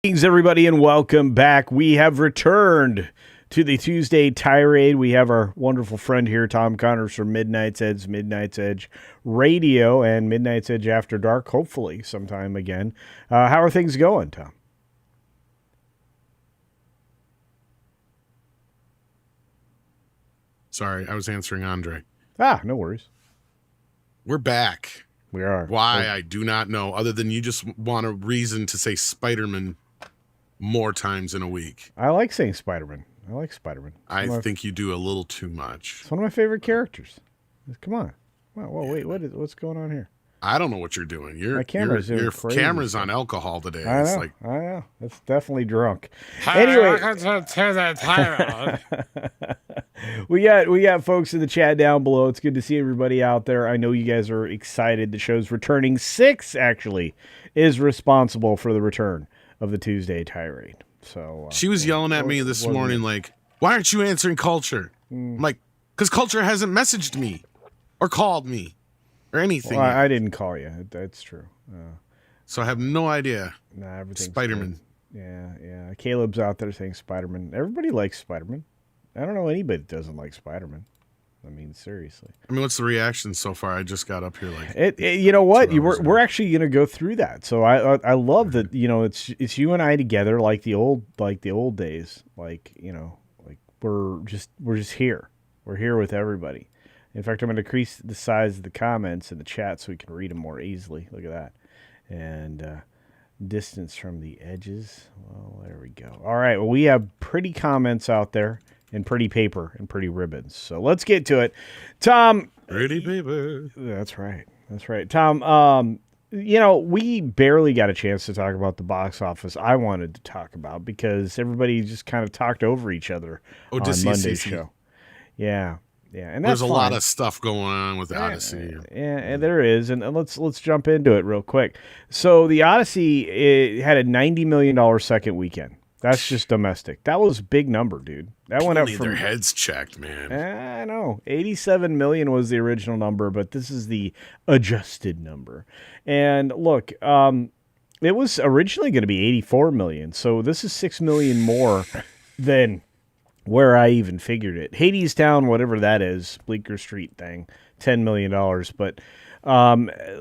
Greetings, everybody, and welcome back. We have returned to the Tuesday Tirade. We have our wonderful friend here, Tom Connors from Midnight's Edge Radio, and Midnight's Edge After Dark, hopefully sometime again. How are things going, Tom? Sorry, I was answering Andre. No worries. We're back. We are. Why, I do not know, other than you just want a reason to say Spider-Man more times in a week. I like saying Spider-Man. I think you do a little too much. It's one of my favorite characters. Come on. Whoa, wait, what's going on here? I don't know what you're doing. Your camera's on alcohol today. I know. It's definitely drunk. Anyway, we got folks in the chat down below. It's good to see everybody out there. I know you guys are excited. The show's returning. 6 actually is responsible for the return of the Tuesday Tirade. So she was yelling at me this morning, like, "Why aren't you answering Culture?" I'm like, because Culture hasn't messaged me or called me or anything. Well, I didn't call you. That's true. So I have no idea. Everything's Spider-Man. Good. Yeah. Caleb's out there saying Spider-Man. Everybody likes Spider-Man. I don't know anybody that doesn't like Spider-Man. I mean, seriously. I mean, what's the reaction so far? I just got up here like you know what? We're actually going to go through that. So I love that. You know, it's you and I together like the old days. Like, you know, like we're just here. We're here with everybody. In fact, I'm going to increase the size of the comments in the chat so we can read them more easily. Look at that. And distance from the edges. Well, there we go. All right. Well, we have pretty comments out there. And pretty paper and pretty ribbons. So let's get to it. Tom. Pretty paper. That's right. Tom, you know, we barely got a chance to talk about the box office I wanted to talk about because everybody just kind of talked over each other on Monday's show. Yeah. And there's a lot of stuff going on with the Odyssey. Yeah, and there is. And let's jump into it real quick. So the Odyssey had a $90 million second weekend. That's just domestic. That was a big number, dude. That went up from their heads checked, man. I know. 87 million was the original number, but this is the adjusted number. And look, it was originally going to be 84 million. So this is 6 million more than where I even figured it. Hades Town, whatever that is, Bleecker Street thing, $10 million. But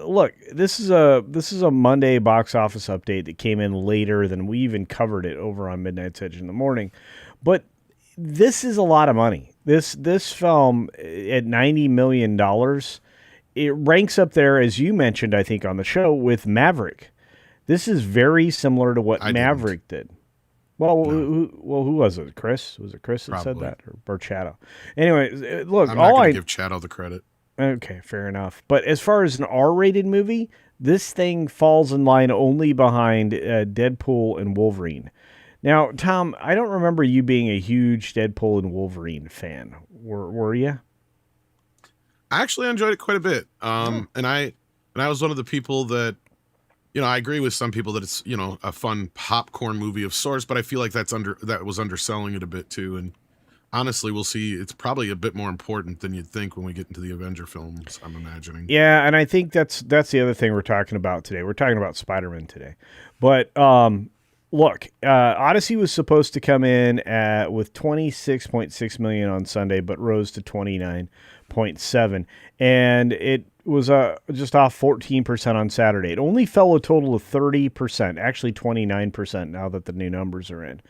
look, this is a Monday box office update that came in later than we even covered it over on Midnight's Edge in the morning. But this is a lot of money. This film at $90 million, it ranks up there, as you mentioned, I think, on the show, with Maverick. This is very similar to what Maverick did. Well, no. Who was it? Chris? Was it Chris that said that? Or Chato? Anyway, look, I'm not going to give Chato the credit. Okay, fair enough. But as far as an R-rated movie, this thing falls in line only behind Deadpool and Wolverine. Now, Tom, I don't remember you being a huge Deadpool and Wolverine fan. Were you? I actually enjoyed it quite a bit. And I was one of the people that, you know, I agree with some people that it's, you know, a fun popcorn movie of sorts, but I feel like that was underselling it a bit too. And honestly, we'll see. It's probably a bit more important than you'd think when we get into the Avenger films, I'm imagining. Yeah, and I think that's the other thing we're talking about today. We're talking about Spider-Man today. But look, Odyssey was supposed to come in with 26.6 million on Sunday, but rose to 29.7, and it was just off 14% on Saturday. It only fell a total of 30%, actually 29% now that the new numbers are in.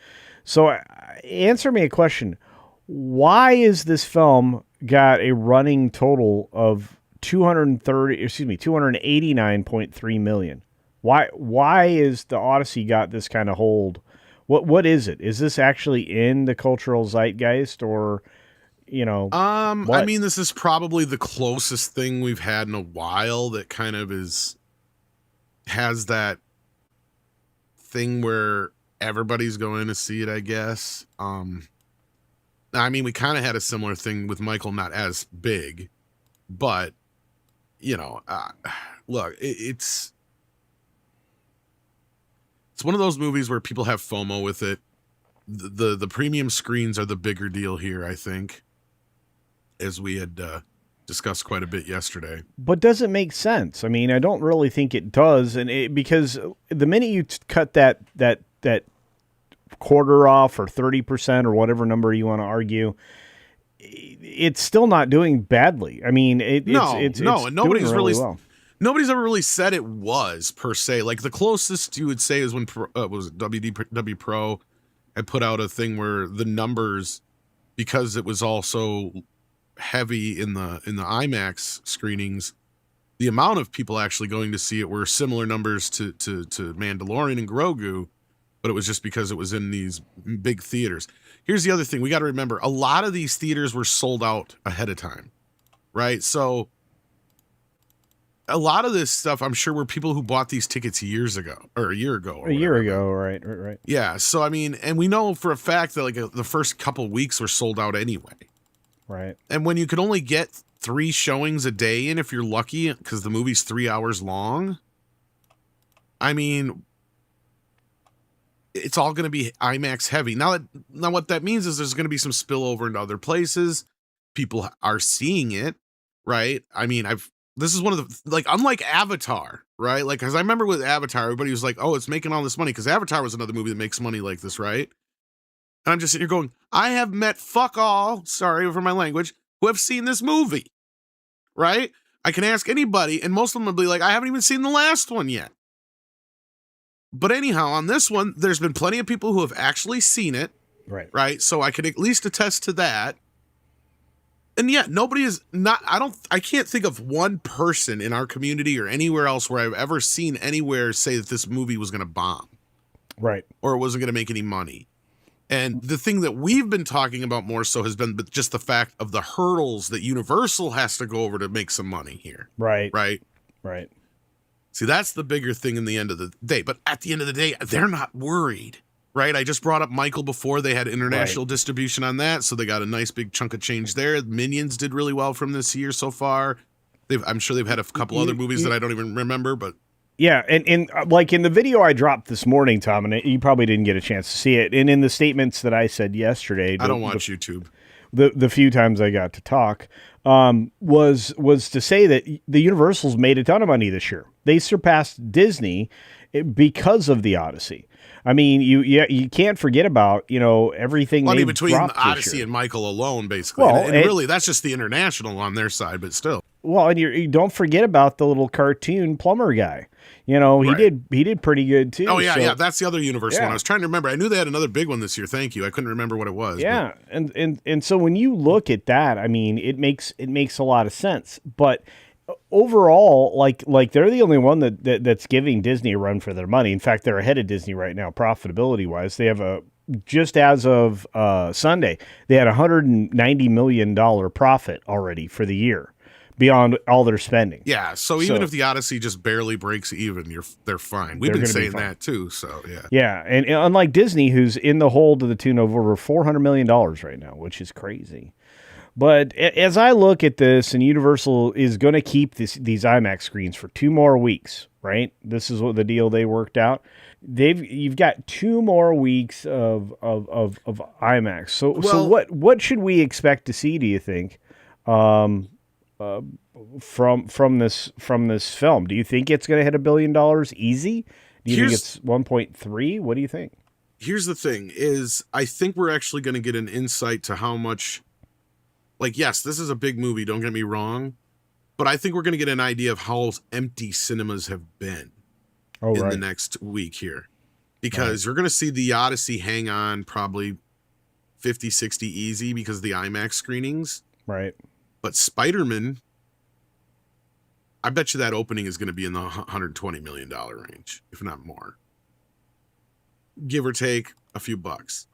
So answer me a question. Why is this film got a running total of 289.3 million? Why is the Odyssey got this kind of hold? What is it? Is this actually in the cultural zeitgeist, or what? I mean, this is probably the closest thing we've had in a while that kind of has that thing where everybody's going to see it, I guess. I mean, we kind of had a similar thing with Michael, not as big, but look, it's one of those movies where people have FOMO with it. The premium screens are the bigger deal here, I think, as we had discussed quite a bit yesterday. But does it make sense? I mean, I don't really think it does, and because the minute you cut that quarter off or 30% or whatever number you want to argue, it's still not doing badly. I mean, it's and nobody's doing really well. Nobody's ever really said it was, per se. Like, the closest you would say is when was it WDW Pro had put out a thing where the numbers, because it was also heavy in the IMAX screenings, the amount of people actually going to see it were similar numbers to Mandalorian and Grogu, but it was just because it was in these big theaters. Here's the other thing. We got to remember, a lot of these theaters were sold out ahead of time, right? So a lot of this stuff, I'm sure, were people who bought these tickets years ago, or a year ago. Right. Yeah, so I mean, and we know for a fact that like the first couple weeks were sold out anyway. Right. And when you could only get 3 showings a day in, if you're lucky, because the movie's 3 hours long, I mean, it's all going to be IMAX heavy. Now what that means is there's going to be some spillover into other places. People are seeing it, right? I mean, this is one of the, like, unlike Avatar, right? Like, because I remember with Avatar, everybody was like, oh, it's making all this money, because Avatar was another movie that makes money like this, right? And I'm just sitting here going, I have met fuck all, sorry for my language, who have seen this movie, right? I can ask anybody, and most of them will be like, I haven't even seen the last one yet. But anyhow, on this one, there's been plenty of people who have actually seen it, right? So I can at least attest to that. And yet, I can't think of one person in our community or anywhere else where I've ever seen anywhere say that this movie was going to bomb. Right. Or it wasn't going to make any money. And the thing that we've been talking about more so has been just the fact of the hurdles that Universal has to go over to make some money here. Right. Right. See, that's the bigger thing in the end of the day. But at the end of the day, they're not worried, right? I just brought up Michael before. They had international distribution on that, so they got a nice big chunk of change there. Minions did really well from this year so far. I'm sure they've had a couple other movies that I don't even remember, but... Yeah, and like in the video I dropped this morning, Tom, and you probably didn't get a chance to see it, and in the statements that I said yesterday... I don't watch YouTube. The few times I got to talk, was to say that the Universals made a ton of money this year. They surpassed Disney because of the Odyssey. I mean, you can't forget about everything. Well, I mean, between Odyssey and Michael alone, basically, and really that's just the international on their side, but still. Well, and you don't forget about the little cartoon plumber guy. He did pretty good too. Oh yeah, that's the other Universal one. I was trying to remember. I knew they had another big one this year. Thank you. I couldn't remember what it was. Yeah, but. And so when you look at that, I mean, it makes a lot of sense. But overall, like they're the only one that's giving Disney a run for their money. In fact, they're ahead of Disney right now, profitability wise. They have just as of Sunday, they had $190 million profit already for the year, beyond all their spending. Yeah, so even if the Odyssey just barely breaks even, they're fine. We've been saying that too, so yeah. Yeah, and unlike Disney, who's in the hole to the tune of over $400 million right now, which is crazy. But as I look at this, and Universal is going to keep these IMAX screens for 2 more weeks, right? This is what the deal they worked out. You've got 2 more weeks of IMAX. So Well, what should we expect to see? Do you think uh, from this film? Do you think it's going to hit $1 billion easy? Do you think here's it's 1.3? What do you think? here's the thing is I think we're actually going to get an insight to how much, like, yes, this is a big movie, don't get me wrong, but I think we're going to get an idea of how empty cinemas have been Oh, in the right. next week here. Right. Because you're going to see the Odyssey hang on probably 50, 60 easy because of the IMAX screenings. Right. But Spider-Man, I bet you that opening is going to be in the $120 million range, if not more. Give or take a few bucks.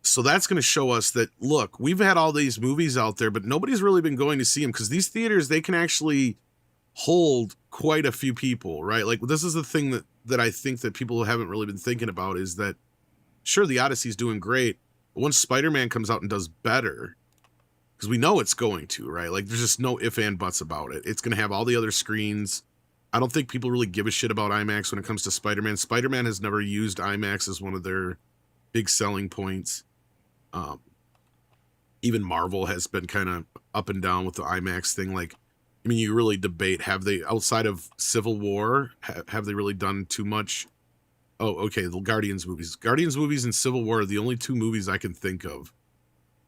So that's going to show us that, look, we've had all these movies out there, but nobody's really been going to see them because these theaters, they can actually hold quite a few people, right? Like, this is the thing that I think that people haven't really been thinking about is that, sure, the Odyssey's doing great, but once Spider-Man comes out and does better, because we know it's going to, right? Like, there's just no ifs and buts about it. It's going to have all the other screens. I don't think people really give a shit about IMAX when it comes to Spider-Man. Spider-Man has never used IMAX as one of their big selling points. Even Marvel has been kind of up and down with the IMAX thing. Like, I mean, you really debate, have they, outside of Civil War, have they really done too much? Oh, okay, the Guardians movies. Guardians movies and Civil War are the only two movies I can think of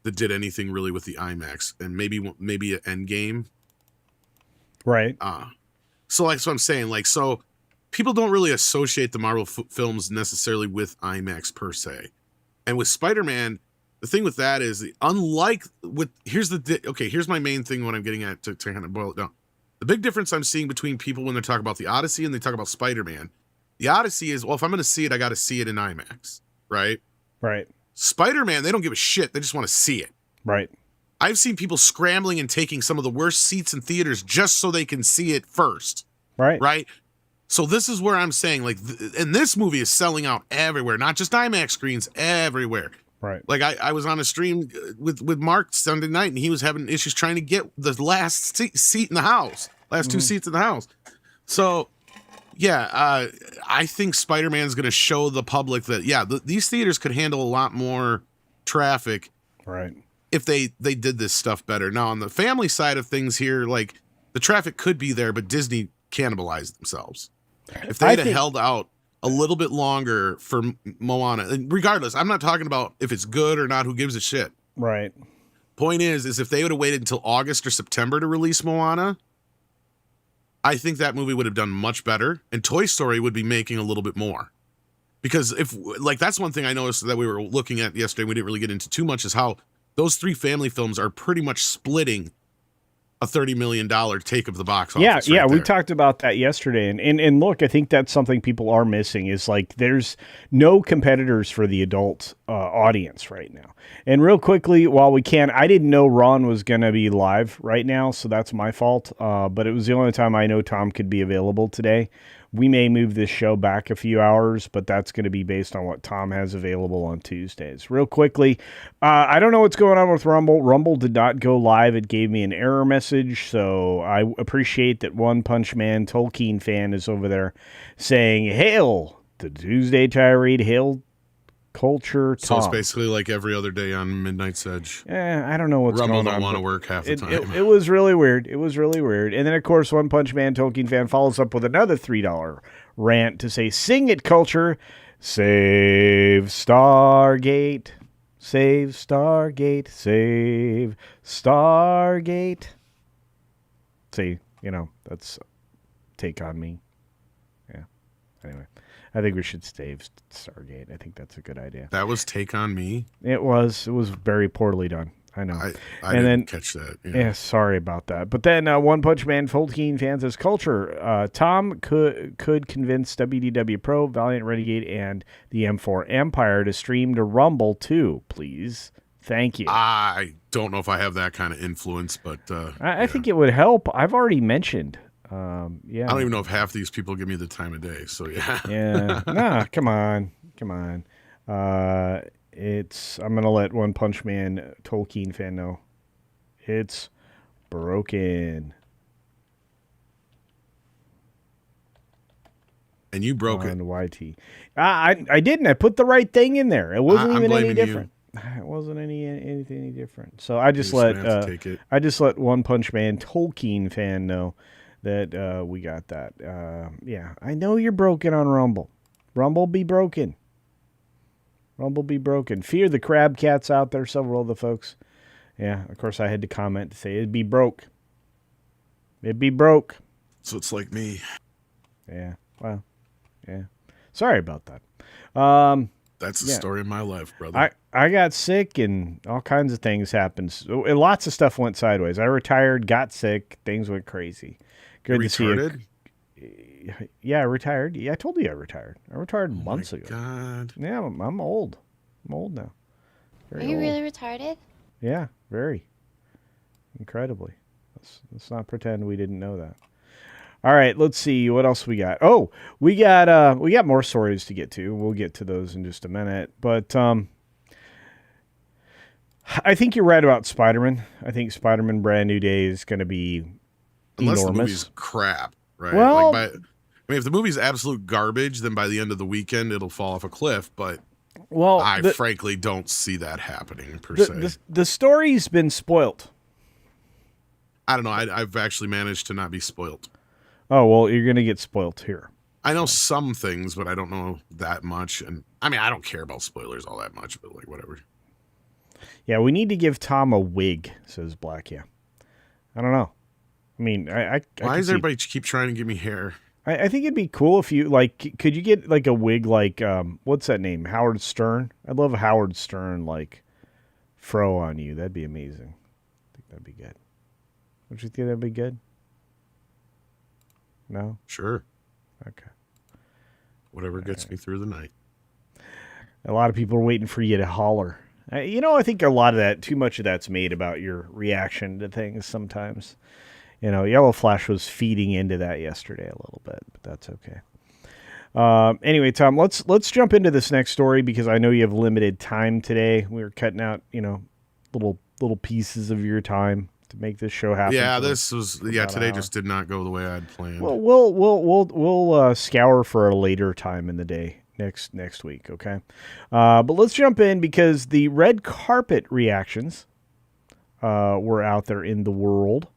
that did anything really with the IMAX, and maybe an Endgame. Right. So like, so I'm saying, like, so people don't really associate the Marvel films necessarily with IMAX per se. And with Spider-Man, the thing with that is, unlike with, here's my main thing when I'm getting at to kind of boil it down. The big difference I'm seeing between people when they talk about the Odyssey and they talk about Spider-Man, the Odyssey is, well, if I'm going to see it, I got to see it in IMAX, right? Right. Spider-Man, they don't give a shit. They just want to see it. Right. I've seen people scrambling and taking some of the worst seats in theaters just so they can see it first. Right. Right? So this is where I'm saying, like, and this movie is selling out everywhere, not just IMAX screens, everywhere. Right. Like, I was on a stream with Mark Sunday night, and he was having issues trying to get the last seat in the house, last two seats in the house. So, yeah, I think Spider-Man's going to show the public that, yeah, these theaters could handle a lot more traffic. Right. If they did this stuff better. Now, on the family side of things here, like, the traffic could be there, but Disney cannibalized themselves. If they had held out a little bit longer for Moana, and regardless, I'm not talking about if it's good or not, who gives a shit. Right. Point is if they would have waited until August or September to release Moana, I think that movie would have done much better, and Toy Story would be making a little bit more. Because if, like, that's one thing I noticed that we were looking at yesterday, we didn't really get into too much, is how those three family films are pretty much splitting a $30 million take of the box office. Yeah, right we there. talked about that yesterday. And look, I think that's something people are missing is, like, there's no competitors for the adult audience right now. And real quickly, while we can, I didn't know Ron was going to be live right now, so that's my fault. But it was the only time I know Tom could be available today. We may move this show back a few hours, but that's going to be based on what Tom has available on Tuesdays. Real quickly, I don't know what's going on with Rumble. Rumble did not go live. It gave me an error message, so I appreciate that One Punch Man Tolkien fan is over there saying, "Hail the Tuesday Tirade, hail Culture So Tom." it's basically like every other day on Midnight's Edge. I don't know what's Rumble going on. don't want to work half the time. It was really weird. It was really weird. And then, of course, One Punch Man Tolkien fan follows up with another $3 rant to say, "Sing it, Culture. Save Stargate. Save Stargate. Save Stargate." See, that's Take On Me. Yeah. Anyway, I think we should save Stargate. I think that's a good idea. That was Take On Me. It was very poorly done. I know. I didn't catch that. Yeah, sorry about that. But then One Punch Man Tolkien fans as Culture. Tom could convince WDW Pro, Valiant Renegade, and the M4 Empire to stream to Rumble too, please. Thank you. I don't know if I have that kind of influence, but I think it would help. I've already mentioned. Yeah. I don't even know if half these people give me the time of day. So yeah. Yeah. Nah, come on. I'm gonna let One Punch Man Tolkien fan know. It's broken. And you broke on it. YT. I didn't. I put the right thing in there. It wasn't I'm even any blaming different. It wasn't anything any different. So I just You're just gonna have to take it. I just let One Punch Man Tolkien fan know that we got that. Yeah, I know you're broken on Rumble. Rumble be broken. Rumble be broken. Fear the Crab Cats out there. Several other folks. Yeah, of course I had to comment to say it'd be broke. It'd be broke. So it's like me. Yeah. Well. Yeah. Sorry about that. That's the story of my life, brother. I got sick and all kinds of things happened. So, lots of stuff went sideways. I retired, got sick, things went crazy. Good to see you. Yeah, I retired. Yeah, I told you I retired. I retired months ago. God. Yeah, I'm old. I'm old now. Are you really retarded? Yeah, very. Incredibly. Let's not pretend we didn't know that. All right, let's see what else we got. Oh, we got more stories to get to. We'll get to those in just a minute. But I think you're right about Spider-Man. I think Spider-Man Brand New Day is going to be Unless enormous. The movie's crap, right? Well, if the movie's absolute garbage, then by the end of the weekend it'll fall off a cliff. But I frankly don't see that happening per se. The story's been spoilt. I don't know. I've actually managed to not be spoilt. Oh, well, you're going to get spoilt here. I know some things, but I don't know that much. And I mean, I don't care about spoilers all that much, but like whatever. Yeah, we need to give Tom a wig, says Black. Yeah. I don't know. I mean, why does everybody keep trying to give me hair? I think it'd be cool if you, like, could you get like a wig like, what's that name? Howard Stern? I'd love a Howard Stern, like, fro on you. That'd be amazing. I think that'd be good. Don't you think that'd be good? No? Sure. Okay. Whatever gets me through the night. A lot of people are waiting for you to holler. I think a lot of that, too much of that's made about your reaction to things sometimes. Yellow Flash was feeding into that yesterday a little bit, but that's okay. Anyway, Tom, let's jump into this next story because I know you have limited time today. We were cutting out, little pieces of your time to make this show happen. Yeah, today just did not go the way I'd planned. Well, we'll scour for a later time in the day next week, okay? But let's jump in because the red carpet reactions were out there in the world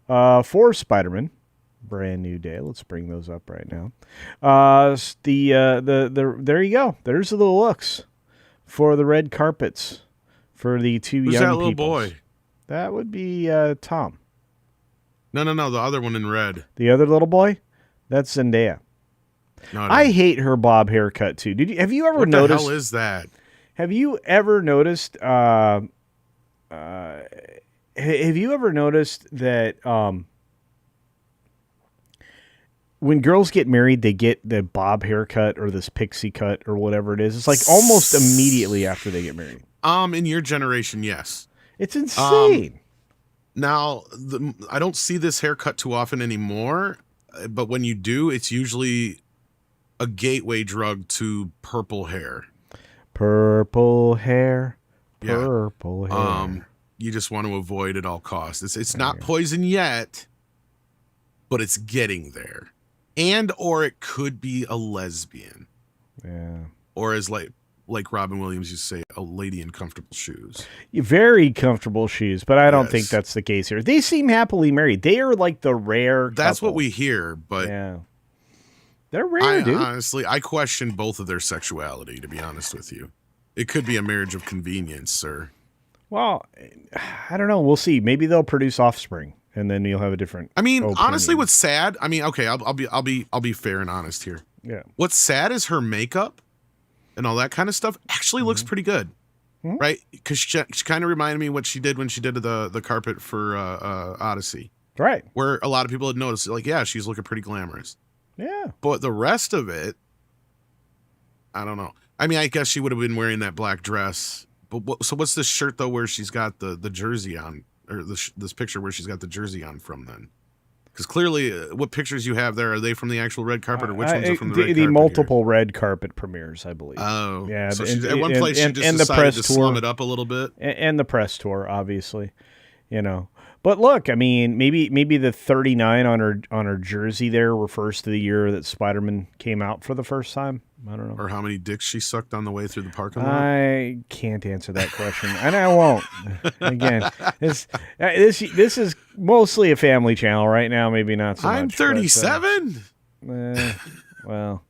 for Spider-Man Brand New Day. Let's bring those up right now. There you go. There's the looks for the red carpets for the two Who's young that little peoples. boy? That would be Tom. No, the other one in red. The other little boy? That's Zendaya. No, I hate her bob haircut too. Have you ever noticed? What the hell is that? Have you ever noticed? Have you ever noticed that when girls get married, they get the bob haircut or this pixie cut or whatever it is? It's like almost immediately after they get married. In your generation, yes. It's insane. Now, I don't see this haircut too often anymore, but when you do, it's usually a gateway drug to purple hair. Purple hair. You just want to avoid at all costs. It's not poison yet, but it's getting there. Or it could be a lesbian. Yeah. Or as like Robin Williams used to say, a lady in comfortable shoes. Very comfortable shoes, but I don't think that's the case here. They seem happily married. They are like the rare couple. That's what we hear, but yeah. They're rare, dude. Honestly, I question both of their sexuality, to be honest with you. It could be a marriage of convenience, sir. Well, I don't know. We'll see. Maybe they'll produce offspring, and then you'll have a different. I mean, opinion. Honestly, what's sad? I mean, okay, I'll be fair and honest here. Yeah. What's sad is her makeup and all that kind of stuff actually looks pretty good, right? Because she kind of reminded me what she did when she did the carpet for Odyssey, right? Where a lot of people had noticed, like, yeah, she's looking pretty glamorous. Yeah. But the rest of it, I don't know. I mean, I guess she would have been wearing that black dress. But so what's this shirt though, where she's got the jersey on, or this picture where she's got the jersey on from then? Because clearly, what pictures you have there, are they from the actual red carpet, or which ones are from the red carpet? The multiple red carpet premieres, I believe. Oh, yeah. So at one place, she just decided to slum it up a little bit, and the press tour, obviously, But look, I mean, maybe the 39 on her jersey there refers to the year that Spider-Man came out for the first time. I don't know. Or how many dicks she sucked on the way through the parking lot. I can't answer that question, and I won't. Again, this is mostly a family channel right now. Maybe not so much. I'm 37. Well,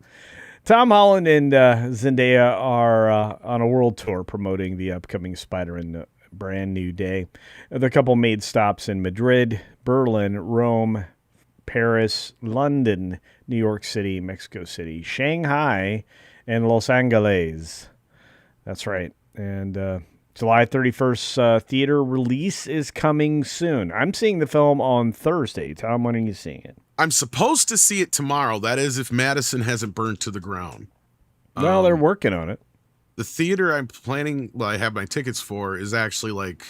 Tom Holland and Zendaya are on a world tour promoting the upcoming Spider-Man Brand New Day. The couple made stops in Madrid, Berlin, Rome, Paris, London, New York City, Mexico City, Shanghai, and Los Angeles. That's right. And July 31st theater release is coming soon. I'm seeing the film on Thursday. Tom, when are you seeing it? I'm supposed to see it tomorrow. That is if Madison hasn't burnt to the ground. Well, they're working on it. The theater I'm planning, I have my tickets for, is actually like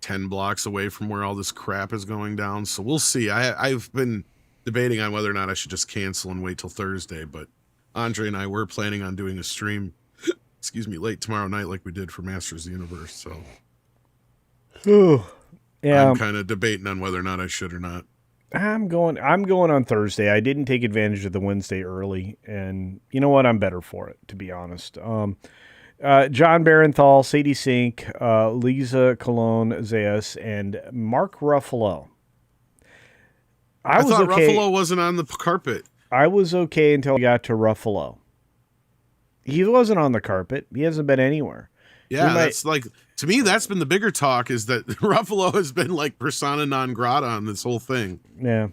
10 blocks away from where all this crap is going down. So we'll see. I've been debating on whether or not I should just cancel and wait till Thursday. But Andre and I were planning on doing a stream, late tomorrow night like we did for Masters of the Universe. So Yeah, I'm kind of debating on whether or not I should or not. I'm going on Thursday. I didn't take advantage of the Wednesday early, and you know what? I'm better for it, to be honest. John Barenthal, Sadie Sink, Lisa Colon Zayas, and Mark Ruffalo. I thought Ruffalo wasn't on the carpet. I was okay until I got to Ruffalo. He wasn't on the carpet. He hasn't been anywhere. Yeah, that's like, to me, that's been the bigger talk, is that Ruffalo has been like persona non grata on this whole thing. Yeah.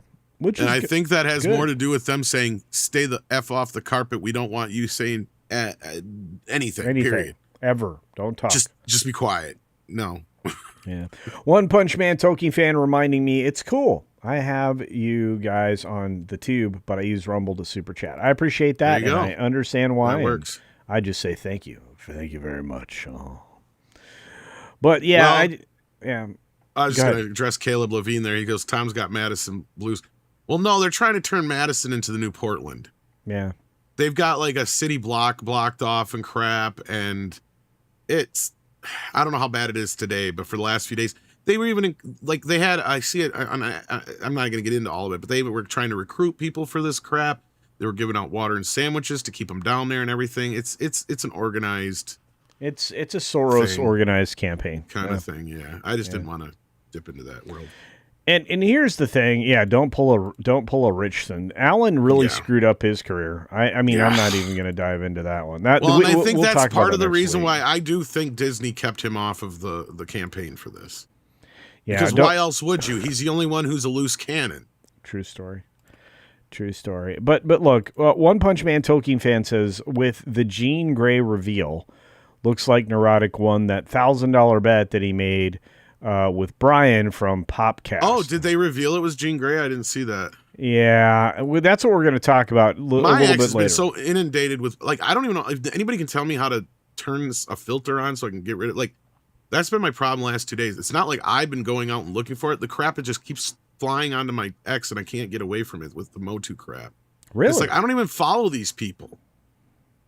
I think that has more to do with them saying, stay the F off the carpet. We don't want you saying anything, period. Ever. Don't talk. Just be quiet. No. Yeah. One Punch Man Tolkien fan reminding me, it's cool. I have you guys on the tube, but I use Rumble to super chat. I appreciate that, and I understand why. That works. I just say thank you. Thank you very much. Oh. But yeah, I was just going to address Caleb Levine there. He goes, Tom's got Madison Blues. Well, no, they're trying to turn Madison into the new Portland. Yeah. They've got like a city block blocked off and crap, and it's, I don't know how bad it is today, but for the last few days, they were even like, they had, I see it, I'm not going to get into all of it, but they were trying to recruit people for this crap. They were giving out water and sandwiches to keep them down there and everything. It's an organized, it's a Soros organized campaign kind of thing. Yeah, I just didn't want to dip into that world. And here's the thing, don't pull a Richardson. Allen really screwed up his career. I mean, I'm not even going to dive into that one. I think that's part of the reason why I do think Disney kept him off of the campaign for this. Yeah, because why else would you? He's the only one who's a loose cannon. True story. But look, One Punch Man Tolkien fan says, with the Jean Grey reveal, looks like Neurotic won that $1,000 bet that he made with Brian from Popcast. Oh, did they reveal it was Jean Grey? I didn't see that. Yeah, that's what we're going to talk about a little bit later. My ex has been so inundated with, like, I don't even know if anybody can tell me how to turn a filter on so I can get rid of it. Like, that's been my problem the last 2 days. It's not like I've been going out and looking for it. The crap, it just keeps flying onto my ex, and I can't get away from it with the Motu crap. Really? It's like, I don't even follow these people.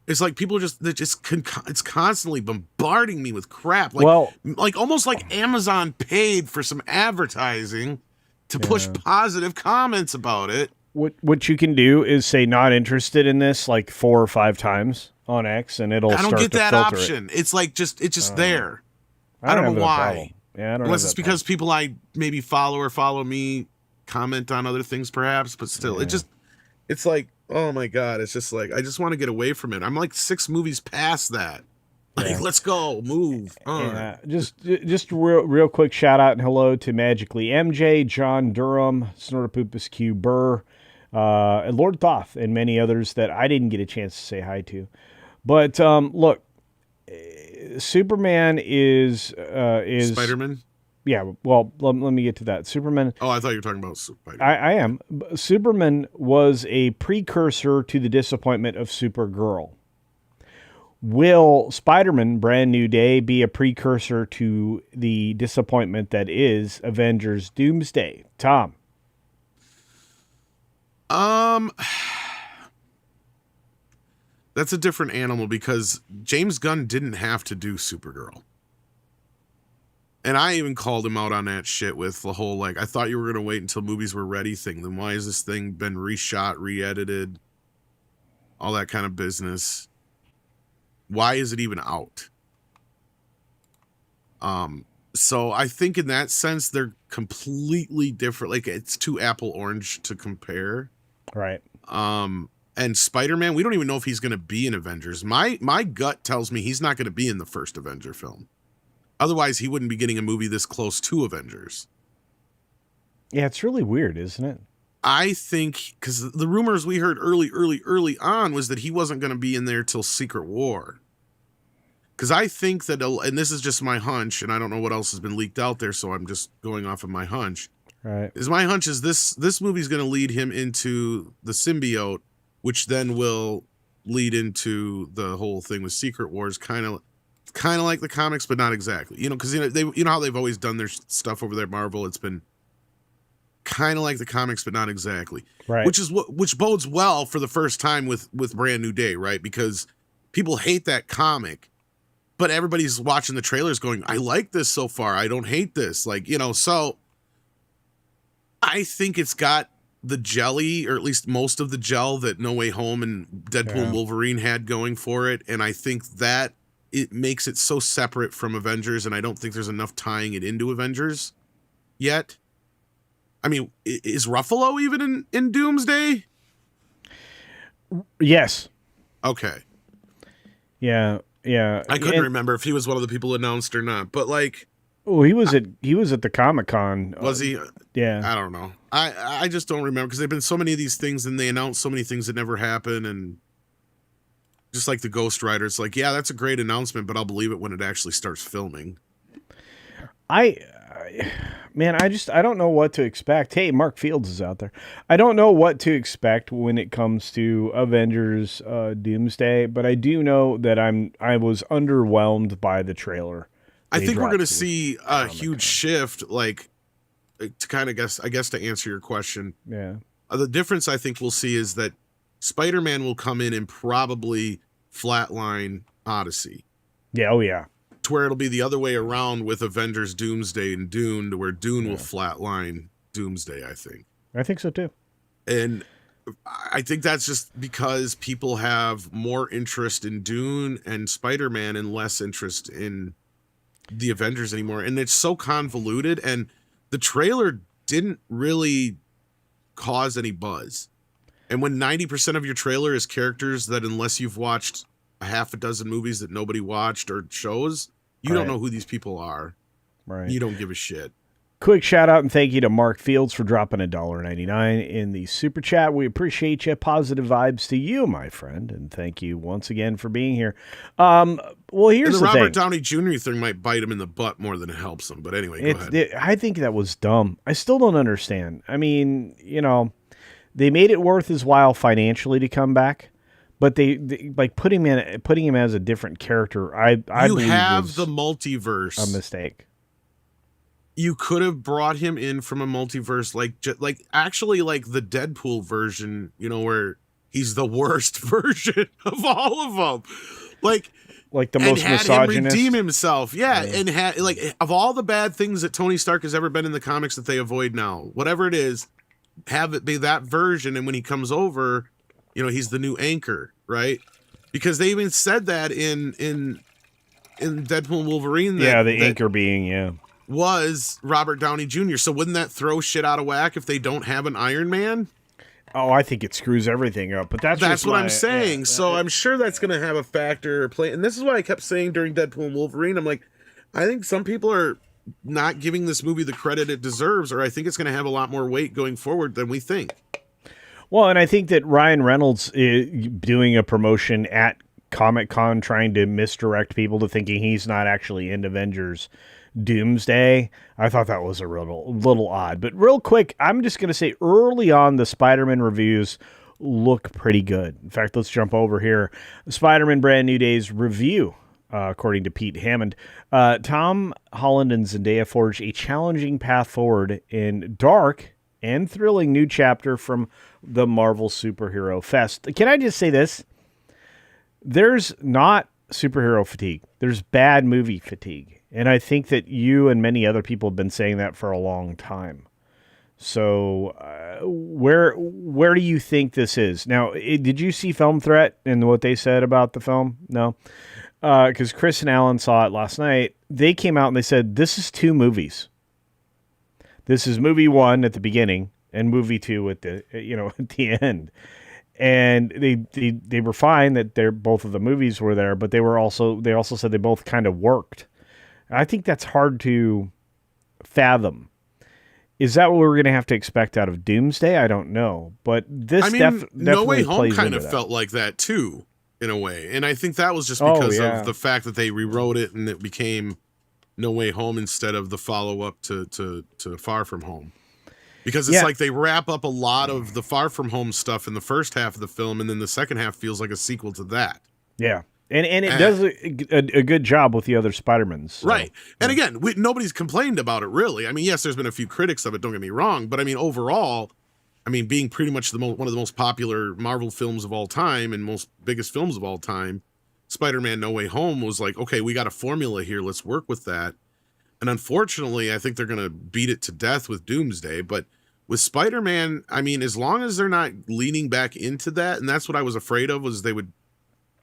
It's like people it's constantly bombarding me with crap. Like almost like Amazon paid for some advertising to push positive comments about it. What you can do is say not interested in this like 4 or 5 times on X, and it'll. I don't start get to that filter option. It's like it's just there. I don't know why. Yeah, I don't. Unless it's because people I maybe follow me comment on other things, perhaps. But still, it's like, oh my God, it's just like, I just want to get away from it. I'm like 6 movies past that. Like, let's go, move on. Yeah. Just real quick shout out and hello to Magically MJ, John Durham, Snortopupus Q Burr, and Lord Thoth, and many others that I didn't get a chance to say hi to. But look, Superman is Spider-Man. Yeah, well, let me get to that. Superman. Oh, I thought you were talking about Spider-Man. I am. Superman was a precursor to the disappointment of Supergirl. Will Spider-Man Brand New Day be a precursor to the disappointment that is Avengers Doomsday? Tom. That's a different animal because James Gunn didn't have to do Supergirl. And I even called him out on that shit with the whole, like, I thought you were going to wait until movies were ready thing. Then why has this thing been reshot, re-edited, all that kind of business? Why is it even out? So I think in that sense, they're completely different. Like, it's too apple orange to compare. Right. And Spider-Man, we don't even know if he's going to be in Avengers. My gut tells me he's not going to be in the first Avenger film. Otherwise, he wouldn't be getting a movie this close to Avengers. Yeah, it's really weird, isn't it? I think, because the rumors we heard early on was that he wasn't going to be in there till Secret War. Because I think that, and this is just my hunch, and I don't know what else has been leaked out there, so I'm just going off of my hunch. Right. My hunch is this movie is going to lead him into the symbiote, which then will lead into the whole thing with Secret Wars, kind of like the comics, but not exactly. Because you know how they've always done their stuff over there at Marvel. It's been kind of like the comics, but not exactly. Right. Which bodes well for the first time with Brand New Day, right? Because people hate that comic, but everybody's watching the trailers going, I like this so far. I don't hate this. So I think it's got the jelly, or at least most of the gel that No Way Home and Deadpool and Wolverine had going for it. And I think that it makes it so separate from Avengers, and I don't think there's enough tying it into Avengers yet. I mean, is Ruffalo even in Doomsday? Yes. Okay. Yeah. I couldn't remember if he was one of the people announced or not, but he was at the Comic-Con. Was he? Yeah. I don't know. I just don't remember, because there've been so many of these things and they announced so many things that never happen, and just like the Ghost Rider, it's like, yeah, that's a great announcement, but I'll believe it when it actually starts filming. I don't know what to expect. Hey, Mark Fields is out there. I don't know what to expect when it comes to Avengers Doomsday, but I do know that I was underwhelmed by the trailer. I think we're going to see a huge shift, to kind of to answer your question. Yeah. The difference I think we'll see is that Spider-Man will come in and probably flatline Odyssey. Yeah. Oh, yeah. To where it'll be the other way around with Avengers Doomsday and Dune, to where Dune will flatline Doomsday, I think. I think so, too. And I think that's just because people have more interest in Dune and Spider-Man and less interest in the Avengers anymore. And it's so convoluted, and the trailer didn't really cause any buzz. And when 90% of your trailer is characters that, unless you've watched a half a dozen movies that nobody watched or shows, you don't know who these people are. Right. You don't give a shit. Quick shout out and thank you to Mark Fields for dropping $1.99 in the super chat. We appreciate you. Positive vibes to you, my friend, and thank you once again for being here. Well, here's the Robert thing. Downey Jr. thing might bite him in the butt more than it helps him. But anyway, go ahead. I think that was dumb. I still don't understand. I mean, they made it worth his while financially to come back, but they like putting him as a different character. I believe have the multiverse, a mistake. You could have brought him in from a multiverse, like the Deadpool version, where he's the worst version of all of them, like the most misogynist. Him redeem himself, and had of all the bad things that Tony Stark has ever been in the comics that they avoid now, whatever it is, have it be that version, and when he comes over, he's the new anchor, right? Because they even said that in Deadpool and Wolverine. The anchor being was Robert Downey Jr. So wouldn't that throw shit out of whack if they don't have an Iron Man? Oh, I think it screws everything up. But that's what I'm saying. Yeah, so I'm sure that's going to have a factor or play. And this is what I kept saying during Deadpool and Wolverine. I'm like, I think some people are not giving this movie the credit it deserves, or I think it's going to have a lot more weight going forward than we think. Well, and I think that Ryan Reynolds is doing a promotion at Comic-Con trying to misdirect people to thinking he's not actually in Avengers Doomsday. I thought that was a little odd. But real quick, I'm just going to say early on, the Spider-Man reviews look pretty good. In fact, let's jump over here. Spider-Man Brand New Day's review, according to Pete Hammond. Tom Holland and Zendaya forge a challenging path forward in dark and thrilling new chapter from the Marvel Superhero Fest. Can I just say this? There's not superhero fatigue. There's bad movie fatigue. And I think that you and many other people have been saying that for a long time. So where do you think this is? Now, did you see Film Threat and what they said about the film? No. Because Chris and Alan saw it last night. They came out and they said, this is two movies. This is movie one at the beginning and movie two at the at the end. And they were fine that both of the movies were there, but they also said they both kind of worked. I think that's hard to fathom. Is that what we're going to have to expect out of Doomsday? I don't know, but this definitely No Way Home plays kind into of that. felt like that too, in a way, and I think that was just because of the fact that they rewrote it and it became No Way Home instead of the follow up to Far From Home. Because it's like they wrap up a lot of the Far From Home stuff in the first half of the film, and then the second half feels like a sequel to that. Yeah. And it does a good job with the other Spider-Mans. So. Right. And again, nobody's complained about it, really. I mean, yes, there's been a few critics of it, don't get me wrong. But I mean, overall, being pretty much one of the most popular Marvel films of all time and most biggest films of all time, Spider-Man No Way Home was like, okay, we got a formula here. Let's work with that. And unfortunately, I think they're going to beat it to death with Doomsday. But with Spider-Man, as long as they're not leaning back into that, and that's what I was afraid of, was they would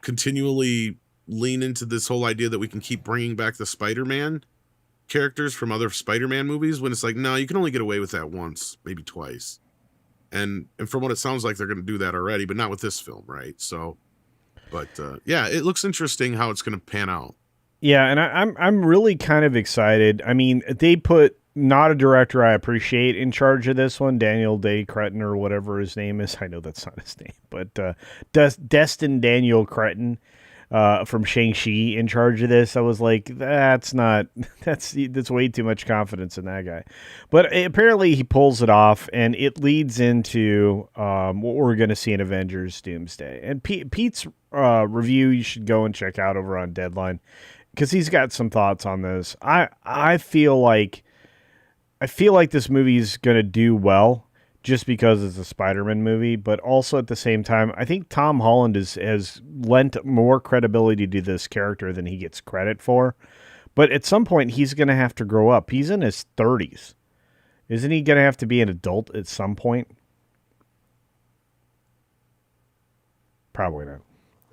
continually lean into this whole idea that we can keep bringing back the Spider-Man characters from other Spider-Man movies, when it's like, no, you can only get away with that once, maybe twice. And from what it sounds like, they're going to do that already, but not with this film, right? So, but yeah, it looks interesting how it's going to pan out. Yeah, and I'm really kind of excited. I mean, they put not a director I appreciate in charge of this one, Daniel Day Cretton or whatever his name is. I know that's not his name, but Destin Daniel Cretton from Shang-Chi in charge of this. I was like, that's way too much confidence in that guy. But apparently he pulls it off, and it leads into what we're going to see in Avengers Doomsday. And Pete's review you should go and check out over on Deadline, because he's got some thoughts on this. I feel like this movie is going to do well just because it's a Spider-Man movie, but also at the same time, I think Tom Holland has lent more credibility to this character than he gets credit for. But at some point, he's going to have to grow up. He's in his 30s. Isn't he going to have to be an adult at some point? Probably not.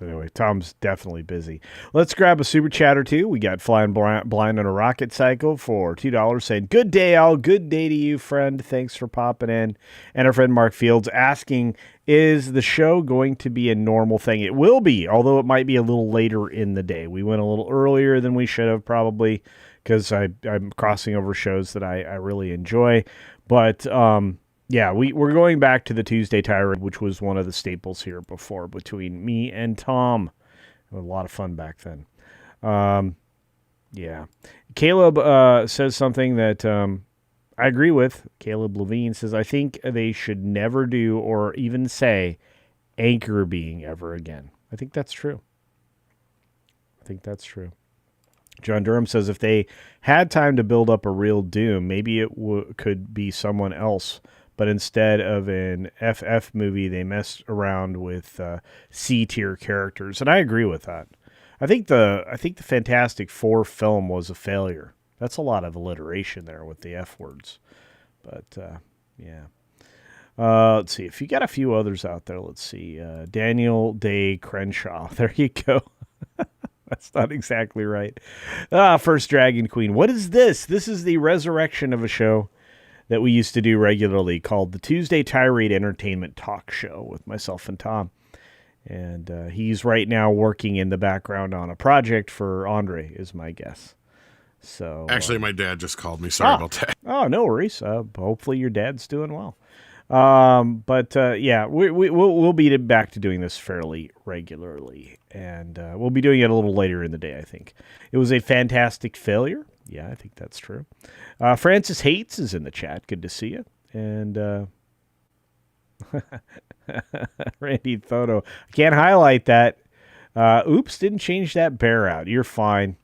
Anyway, Tom's definitely busy. Let's grab a super chat or two. We got Flying Blind on a Rocket Cycle for $2 saying, good day, all. Good day to you, friend. Thanks for popping in. And our friend Mark Fields asking, is the show going to be a normal thing? It will be, although it might be a little later in the day. We went a little earlier than we should have probably, because I'm crossing over shows that I really enjoy. But yeah, we're going back to the Tuesday Tirade, which was one of the staples here before between me and Tom. It was a lot of fun back then. Yeah. Caleb says something that I agree with. Caleb Levine says, I think they should never do or even say anchor being ever again. I think that's true. John Durham says, if they had time to build up a real Doom, maybe it could be someone else. But instead of an FF movie, they messed around with C-tier characters, and I agree with that. I think the Fantastic Four film was a failure. That's a lot of alliteration there with the F words, but yeah. Let's see if you got a few others out there. Let's see, Daniel Day Crenshaw. There you go. That's not exactly right. First Dragon Queen. What is this? This is the resurrection of a show that we used to do regularly called the Tuesday Tirade Entertainment Talk Show with myself and Tom. And he's right now working in the background on a project for Andre, is my guess. So actually, my dad just called me. Sorry about that. Oh, no worries. Hopefully your dad's doing well. But yeah, we'll be back to doing this fairly regularly. And we'll be doing it a little later in the day, I think. It was a fantastic failure. Yeah, I think that's true. Francis Hates is in the chat. Good to see you. And Randy Thoto. I can't highlight that. Oops, didn't change that bear out. You're fine.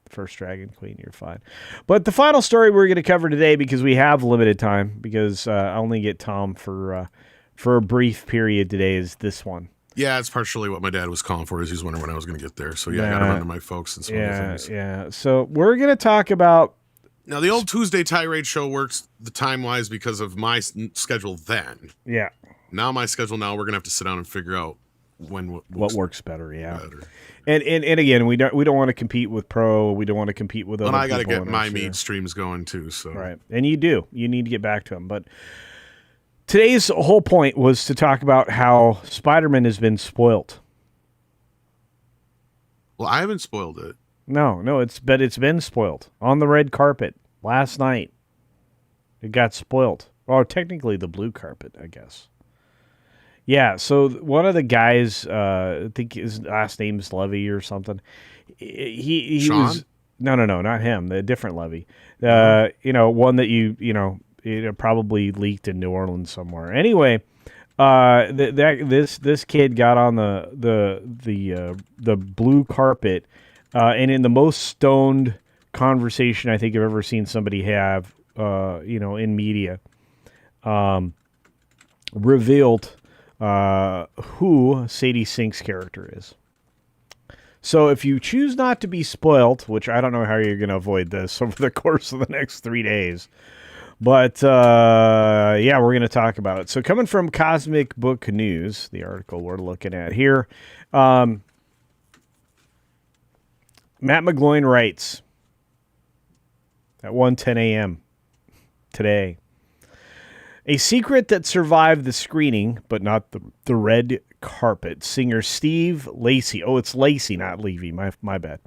First Dragon Queen, you're fine. But the final story we're going to cover today, because we have limited time, because I only get Tom for a brief period today, is this one. Yeah, it's partially what my dad was calling for. Is he's wondering when I was going to get there. So yeah, I got to run to my folks and some other things. Yeah. So we're going to talk about. Now the old Tuesday Tirade show works the time wise because of my schedule then. Yeah. Now my schedule now we're going to have to sit down and figure out what works better. Yeah. Better. And again, we don't want to compete with Pro. We don't want to compete with other people. And I got to get my meat streams going too. So right, and you do. You need to get back to them. But today's whole point was to talk about how Spider-Man has been spoiled. Well, I haven't spoiled it. No, it's been spoiled on the red carpet last night. It got spoiled. Or technically the blue carpet, I guess. Yeah, so one of the guys, I think his last name's Levy or something. He Sean? was no, not him. The different Levy. One that it probably leaked in New Orleans somewhere. Anyway, this kid got on the blue carpet, and in the most stoned conversation I think I've ever seen somebody have, in media, revealed who Sadie Sink's character is. So if you choose not to be spoiled, which I don't know how you're going to avoid this over the course of the next 3 days, but we're going to talk about it. So coming from Cosmic Book News, the article we're looking at here, Matt McGloin writes at 1:10 a.m. today, a secret that survived the screening, but not the red carpet. Singer Steve Lacy. Oh, it's Lacy, not Levy. My bad.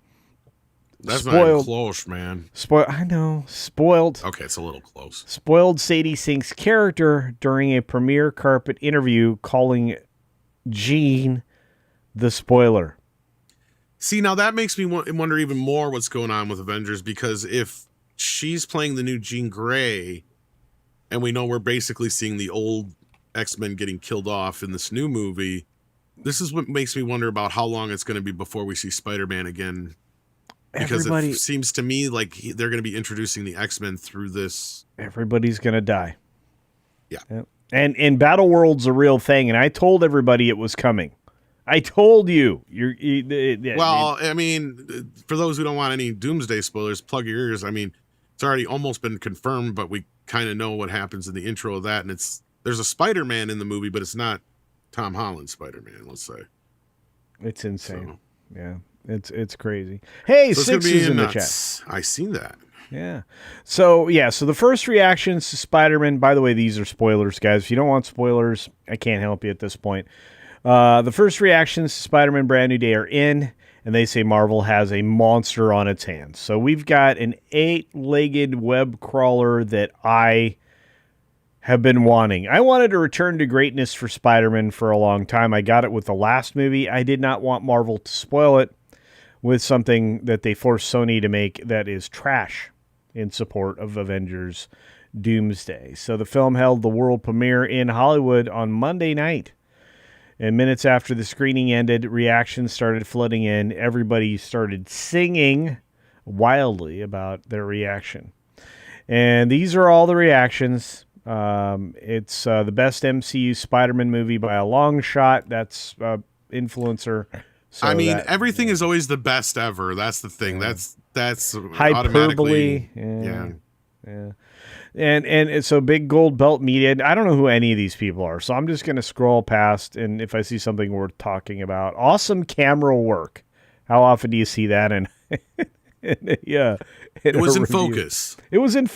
That's not even close, man. I know. Spoiled. Okay, it's a little close. Spoiled Sadie Sink's character during a premiere carpet interview, calling Jean the spoiler. See, now that makes me wonder even more what's going on with Avengers, because if she's playing the new Jean Grey, and we know we're basically seeing the old X-Men getting killed off in this new movie, this is what makes me wonder about how long it's going to be before we see Spider-Man again. Because it seems to me like they're going to be introducing the X-Men through this. Everybody's going to die. Yeah. Yep. And Battle World's a real thing, and I told everybody it was coming. I told you. I mean, for those who don't want any Doomsday spoilers, plug your ears. I mean, it's already almost been confirmed, but we kind of know what happens in the intro of that, and there's a Spider-Man in the movie, but it's not Tom Holland's Spider-Man, let's say. It's insane. So, yeah. It's crazy. Hey, so Six is in the chat. I seen that. Yeah. So the first reactions to Spider-Man, by the way, these are spoilers, guys. If you don't want spoilers, I can't help you at this point. The first reactions to Spider-Man Brand New Day are in, and they say Marvel has a monster on its hands. So we've got an 8-legged web crawler that I have been wanting. I wanted to return to greatness for Spider-Man for a long time. I got it with the last movie. I did not want Marvel to spoil it with something that they forced Sony to make that is trash in support of Avengers Doomsday. So the film held the world premiere in Hollywood on Monday night. And minutes after the screening ended, reactions started flooding in. Everybody started singing wildly about their reaction. And these are all the reactions. It's the best MCU Spider-Man movie by a long shot. That's influencer. So I mean, everything is always the best ever. That's the thing. Yeah. That's hyperbole. Yeah. And so Big Gold Belt Media, I don't know who any of these people are, so I'm just going to scroll past, and if I see something worth talking about, awesome camera work. How often do you see that? And yeah, it was in focus. It was in.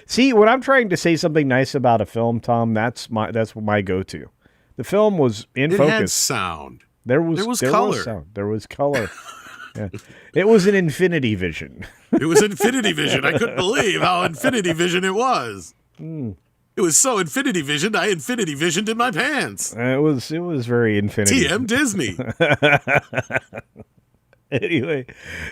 See, when I'm trying to say something nice about a film, Tom, that's my go-to. The film was in focus. It had sound. There was color. There was color. Yeah. It was an Infinity Vision. It was Infinity Vision. I couldn't believe how Infinity Vision it was. It was so Infinity Vision, I Infinity Visioned in my pants. It was very Infinity. TM Disney. Anyway,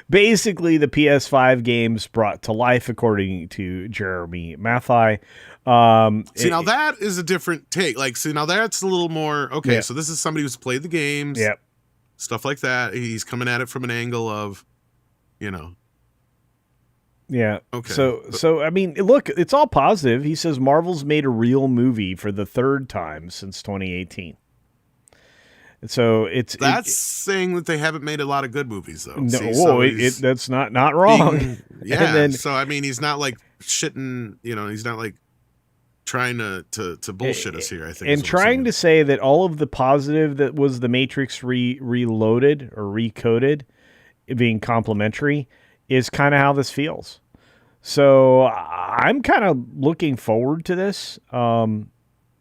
basically the PS5 games brought to life, according to Jeremy Mathai. Now that is a different take. Now that's a little more, okay, yeah. So this is somebody who's played the games. Yep. Stuff like that. He's coming at it from an angle of, Yeah. Okay. So I mean, look, it's all positive. He says Marvel's made a real movie for the third time since 2018. So it's saying that they haven't made a lot of good movies though. No, See, so that's not wrong. Yeah. And then, so I mean, he's not like shitting. He's not like trying to bullshit us here. I think, and trying to say that all of the positive that was the Matrix reloaded or recoded, being complimentary, is kind of how this feels. So I'm kind of looking forward to this.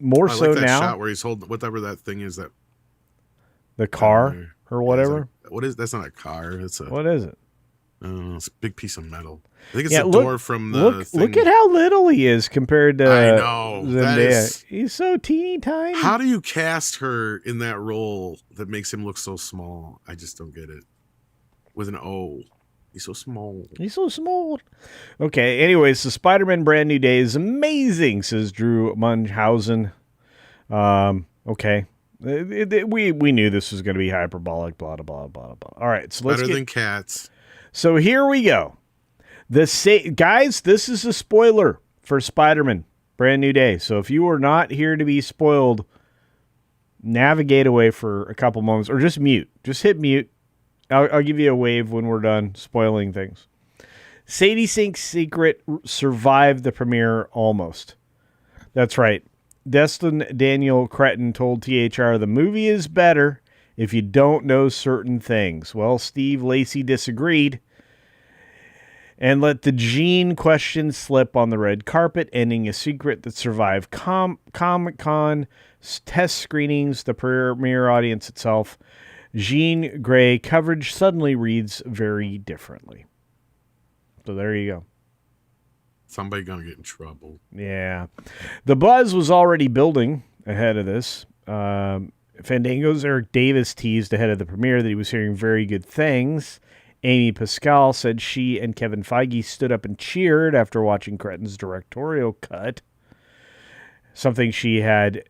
More so that now. Shot where he's holding whatever that thing is, that the car or whatever. That's not a car. What is it? It's a big piece of metal. I think it's a door from the thing. Look at how little he is compared to I know. Zendaya. He's so teeny tiny. How do you cast her in that role that makes him look so small? I just don't get it. With an O. He's so small. He's so small. Okay, anyways, so Spider-Man Brand New Day is amazing, says Drew Munchausen. Okay. We knew this was going to be hyperbolic, blah, blah, blah, blah, blah. All right, so let's Better than Cats. So here we go. Guys, this is a spoiler for Spider-Man Brand New Day. So if you are not here to be spoiled, navigate away for a couple moments or just mute. Just hit mute. I'll give you a wave when we're done spoiling things. Sadie Sink's secret survived the premiere almost. That's right. Destin Daniel Cretton told THR the movie is better if you don't know certain things. Well, Steve Lacy disagreed and let the Gene question slip on the red carpet, ending a secret that survived Comic-Con test screenings, the premiere audience itself. Jean Grey coverage suddenly reads very differently. So there you go. Somebody gonna get in trouble. Yeah. The buzz was already building ahead of this. Fandango's Eric Davis teased ahead of the premiere that he was hearing very good things. Amy Pascal said she and Kevin Feige stood up and cheered after watching Cretton's directorial cut. Something she had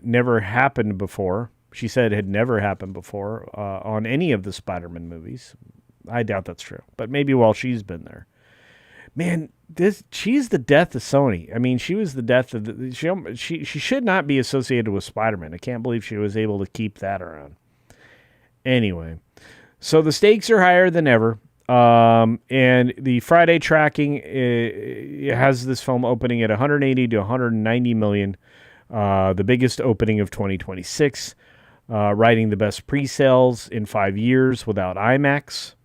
never happened before. She said it had never happened before on any of the Spider-Man movies. I doubt that's true, but maybe while she's been there. Man, she's the death of Sony. I mean, she was the death of she should not be associated with Spider-Man. I can't believe she was able to keep that around. Anyway, so the stakes are higher than ever. And the Friday tracking has this film opening at 180 to 190 million, the biggest opening of 2026. Riding the best pre-sales in 5 years without IMAX,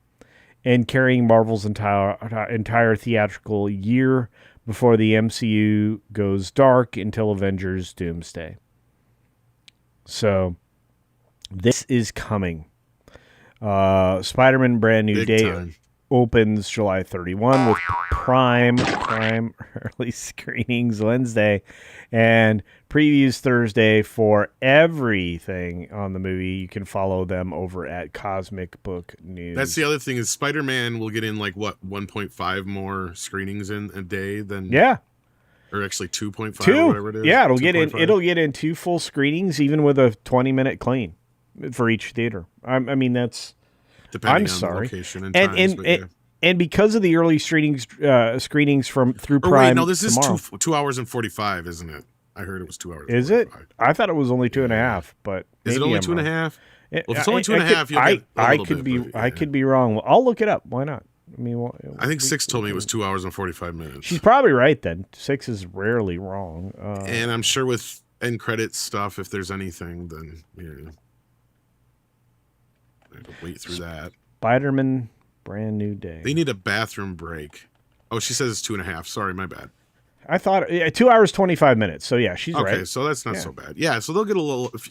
and carrying Marvel's entire theatrical year before the MCU goes dark until Avengers Doomsday. So, this is coming. Spider-Man Brand New Day opens July 31 with prime early screenings Wednesday and previews Thursday for everything on the movie. You can follow them over at Cosmic Book News. That's the other thing is Spider-Man will get in 1.5 more screenings in a day than or actually 2.5 or whatever it is. Yeah, it'll get in 2 full screenings even with a 20-minute clean for each theater. I mean that's depending on the location and times, and because of the early screenings through Prime. Wait, no, this tomorrow. is 2 hours and 45, isn't it? I heard it was 2 hours. Is it? I thought it was only 2.5, but is it only 2.5? Well, if it's only 2.5, I could be wrong. Well, I'll look it up. Why not? I mean, I think 6 told me it was 2 hours and 45 minutes. She's probably right then. 6 is rarely wrong. And I'm sure with end credit stuff, if there's anything, then I have to wait through that. Spider-Man Brand New Day. They need a bathroom break. Oh, she says it's 2.5. Sorry, my bad. I thought 2 hours 25 minutes. So yeah, she's right. Okay, so that's not so bad. Yeah, so they'll get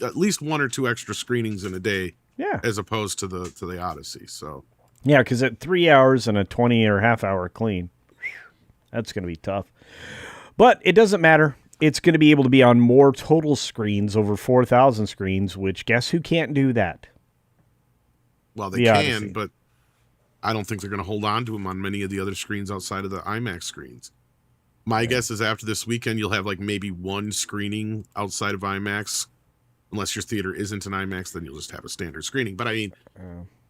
at least 1 or 2 extra screenings in a day. Yeah, as opposed to the Odyssey. So yeah, because at 3 hours and a 20 or half hour clean, that's going to be tough. But it doesn't matter. It's going to be able to be on more total screens, over 4,000 screens. Which guess who can't do that? Well, they can, but I don't think they're going to hold on to them on many of the other screens outside of the IMAX screens. My guess is after this weekend, you'll have maybe 1 screening outside of IMAX. Unless your theater isn't an IMAX, then you'll just have a standard screening. But I mean,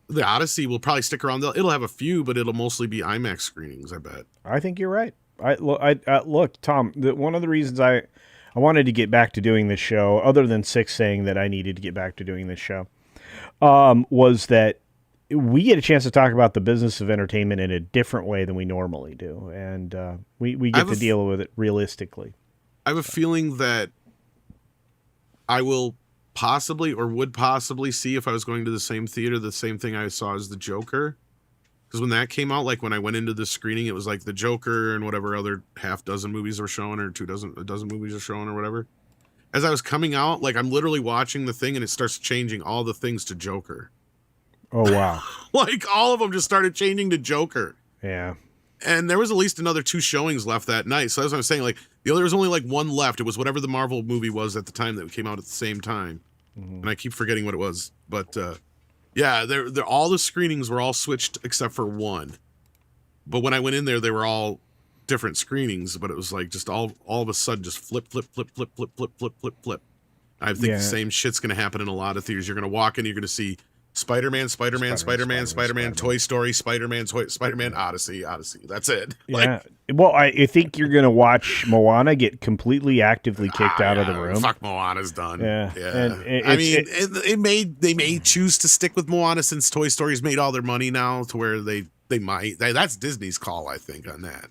the Odyssey will probably stick around. It'll have a few, but it'll mostly be IMAX screenings, I bet. I think you're right. Look, Tom, one of the reasons I I wanted to get back to doing this show, other than Six saying that I needed to get back to doing this show, was that we get a chance to talk about the business of entertainment in a different way than we normally do. And we get to deal with it realistically. I have a feeling that I will possibly or would possibly see, if I was going to the same theater, the same thing I saw as the Joker. Because when that came out, like when I went into the screening, it was like the Joker and whatever other half dozen movies were showing, or a dozen movies are showing, or whatever. As I was coming out, like I'm literally watching the thing and it starts changing all the things to Joker. Oh, wow. Like all of them just started changing to Joker. Yeah. And there was at least another 2 showings left that night. So that's what I'm saying. Like there was only like one left. It was whatever the Marvel movie was at the time that came out at the same time. Mm-hmm. And I keep forgetting what it was. But yeah, they're all the screenings were all switched except for one. But when I went in there, they were all different screenings. But it was like just all of a sudden just flip. I think the same shit's going to happen in a lot of theaters. You're going to walk in, you're going to see Spider-Man, Toy Story, Spider-Man, Odyssey. That's it. Yeah. Well, I think you're going to watch Moana get completely actively kicked out of the room. Fuck, Moana's done. Yeah. And they may choose to stick with Moana since Toy Story's made all their money now, to where they might. That's Disney's call, I think, on that.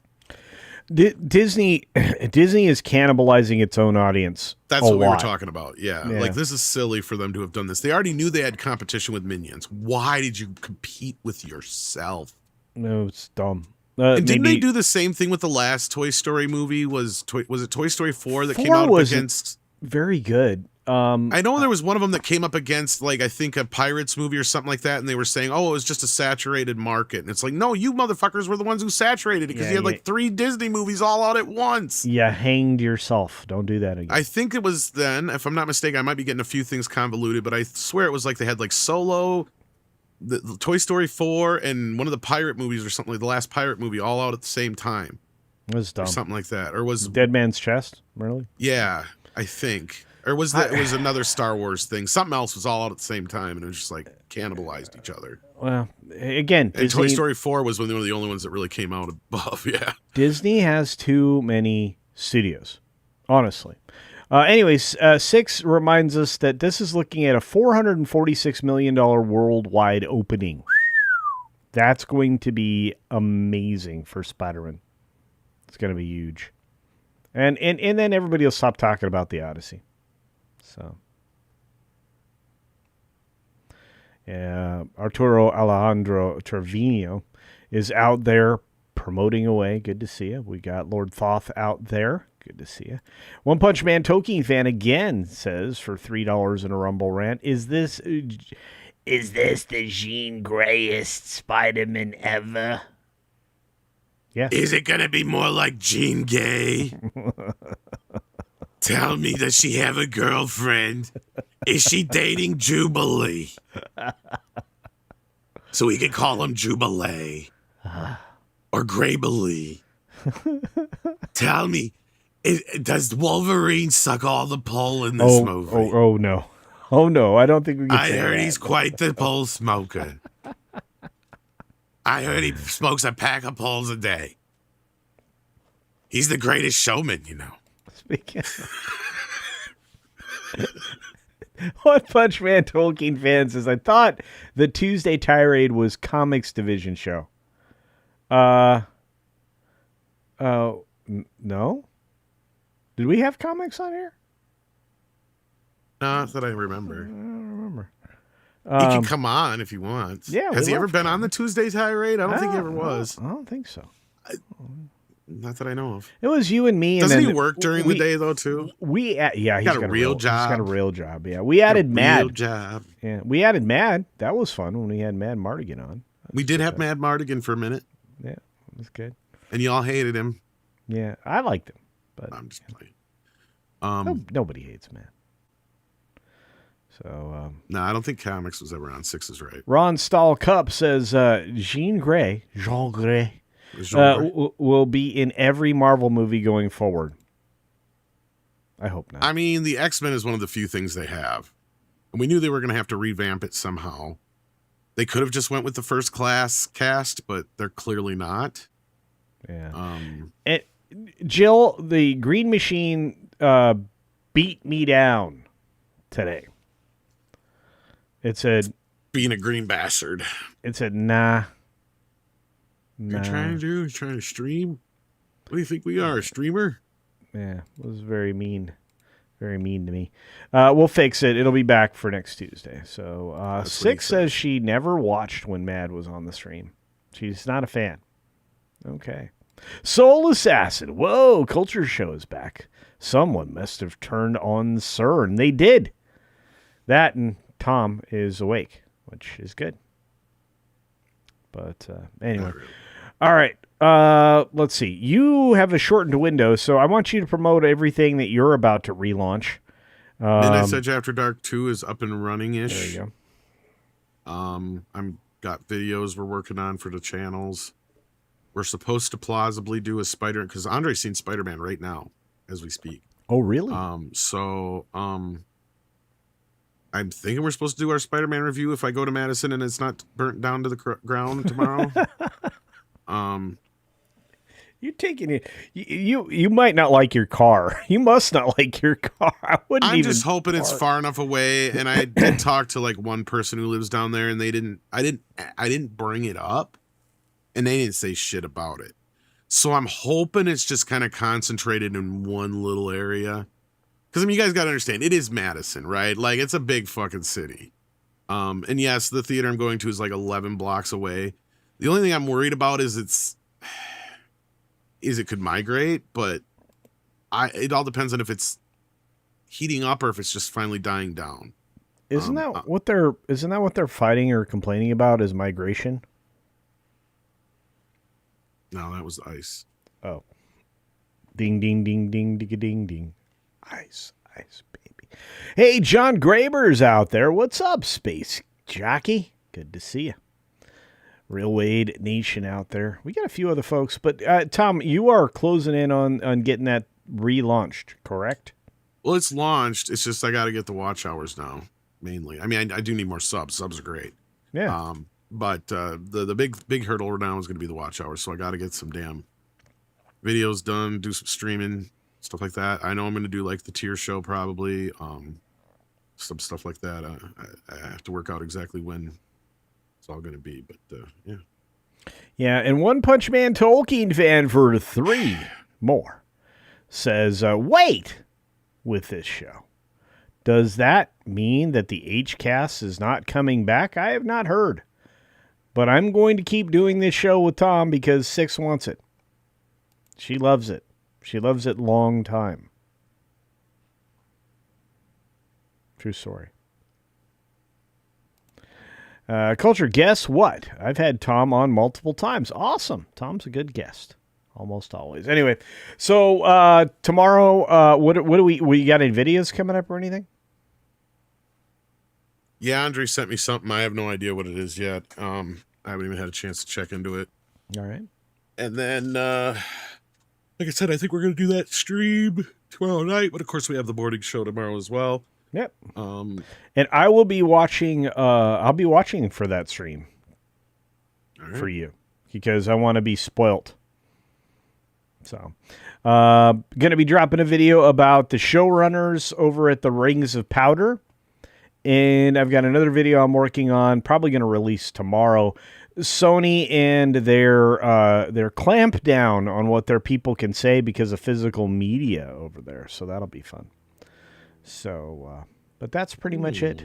Disney is cannibalizing its own audience. That's what we were talking about. Yeah. Like this is silly for them to have done this. They already knew they had competition with Minions. Why did you compete with yourself? No, it's dumb. And didn't they do the same thing with the last Toy Story movie? Was it Toy Story 4 that came out against? Very good. I know there was one of them that came up against, like, I think a Pirates movie or something like that, and they were saying, oh, it was just a saturated market. And it's like, no, you motherfuckers were the ones who saturated it, because you had like 3 Disney movies all out at once. Yeah, hanged yourself. Don't do that again. I think it was then, if I'm not mistaken, I might be getting a few things convoluted, but I swear it was like they had like Solo, the Toy Story 4, and one of the pirate movies or something, like the last pirate movie, all out at the same time. It was dumb. Or something like that. Or was Dead Man's Chest, really? Yeah, I think. Or was that? It was another Star Wars thing. Something else was all out at the same time, and it was just like cannibalized each other. Well, again, and Toy Story 4 was one of the only ones that really came out above. Yeah, Disney has too many studios, honestly. Anyways, Six reminds us that this is looking at a $446 million worldwide opening. That's going to be amazing for Spider-Man. It's going to be huge, and then everybody will stop talking about the Odyssey. So, yeah, Arturo Alejandro Trevino is out there promoting away. Good to see you. We got Lord Thoth out there. Good to see you. One Punch Man Tolkien fan again says for $3 in a Rumble rant, is this the Jean Greyest Spider-Man ever? Yeah. Is it gonna be more like Jean Gay? Tell me, does she have a girlfriend? Is she dating Jubilee? So we can call him Jubilee. Or Graybilee. Tell me, does Wolverine suck all the pole in this movie? Oh, no. Oh, no, I don't think we can say that. I heard he's quite the pole smoker. I heard he smokes a pack of poles a day. He's the greatest showman, you know. Speaking One Punch Man Tolkien fan says, I thought the Tuesday Tirade was comics division show. No? Did we have comics on here? Not that I remember. I don't remember. He can come on if he wants. Yeah. Has he ever been on the Tuesday Tirade? I don't think he ever was. I don't think so. Not that I know of. It was you and me. Doesn't he work during the day though too? He's got a real job. He's got a real job. Yeah, we added Mad. Real job. Yeah, we added Mad. That was fun when we had Mad Mardigan on. We did have Mad Mardigan for a minute. Yeah, it was good. And y'all hated him. Yeah, I liked him, but I'm just playing. Nobody hates Mad. So no, I don't think comics was ever on. Six is right. Ron Stahl Cup says Jean Grey will be in every Marvel movie going forward. I hope not. I mean, the X-Men is one of the few things they have. And we knew they were going to have to revamp it somehow. They could have just went with the First Class cast, but they're clearly not. Yeah. And Jill, the Green Machine beat me down today. It said, being a green bastard. It said, nah. You're trying to do? You're trying to stream? What do you think we are, a streamer? Yeah, it was very mean. Very mean to me. We'll fix it. It'll be back for next Tuesday. So Six says she never watched when Mad was on the stream. She's not a fan. Okay. Soul Assassin. Whoa, Culture Show is back. Someone must have turned on CERN. They did. That and Tom is awake, which is good. But anyway. Really. All right. Let's see. You have a shortened window, so I want you to promote everything that you're about to relaunch. Midnight Edge After Dark 2 is up and running-ish. There you go. I'm got videos we're working on for the channels. We're supposed to plausibly do a Spider... Because Andre's seen Spider-Man right now, as we speak. Oh, really? I'm thinking we're supposed to do our Spider-Man review if I go to Madison and it's not burnt down to the ground tomorrow. You're taking it. You might not like your car. You must not like your car. I'm just hoping it's far enough away. And I did talk to like one person who lives down there, and I didn't bring it up, and they didn't say shit about it. So I'm hoping it's just kind of concentrated in one little area. Because I mean, you guys got to understand, it is Madison, right? Like, it's a big fucking city. And yes, the theater I'm going to is like 11 blocks away. The only thing I'm worried about is it could migrate, but it all depends on if it's heating up or if it's just finally dying down. Isn't that what they're fighting or complaining about is migration? No, that was ice. Oh. Ding ding ding ding ding ding ding. Ice, baby. Hey, John Graber's out there. What's up, Space Jockey? Good to see you. Real Wade Nation out there. We got a few other folks, but Tom, you are closing in on getting that relaunched, correct? Well, it's launched. It's just I got to get the watch hours now, mainly. I mean, I do need more subs. Subs are great. Yeah. But the big hurdle now is going to be the watch hours, so I got to get some damn videos done, do some streaming, stuff like that. I know I'm going to do like the tier show probably, some stuff like that. I have to work out exactly when it's all going to be, but yeah. Yeah, and One Punch Man Tolkien fan for 3 more says, wait with this show. Does that mean that the HCast is not coming back? I have not heard. But I'm going to keep doing this show with Tom because Six wants it. She loves it. She loves it long time. True story. Culture, guess what? I've had Tom on multiple times. Awesome. Tom's a good guest. Almost always. Anyway, so tomorrow, what do we got any videos coming up or anything? Yeah, Andre sent me something. I have no idea what it is yet. I haven't even had a chance to check into it. All right. And then, like I said, I think we're going to do that stream tomorrow night. But of course, we have the morning show tomorrow as well. Yep. And I will be watching. I'll be watching for that stream for you because I want to be spoilt. So, going to be dropping a video about the showrunners over at the Rings of Powder. And I've got another video I'm working on, probably going to release tomorrow. Sony and their clamp down on what their people can say because of physical media over there. So that'll be fun. So, but that's pretty much it.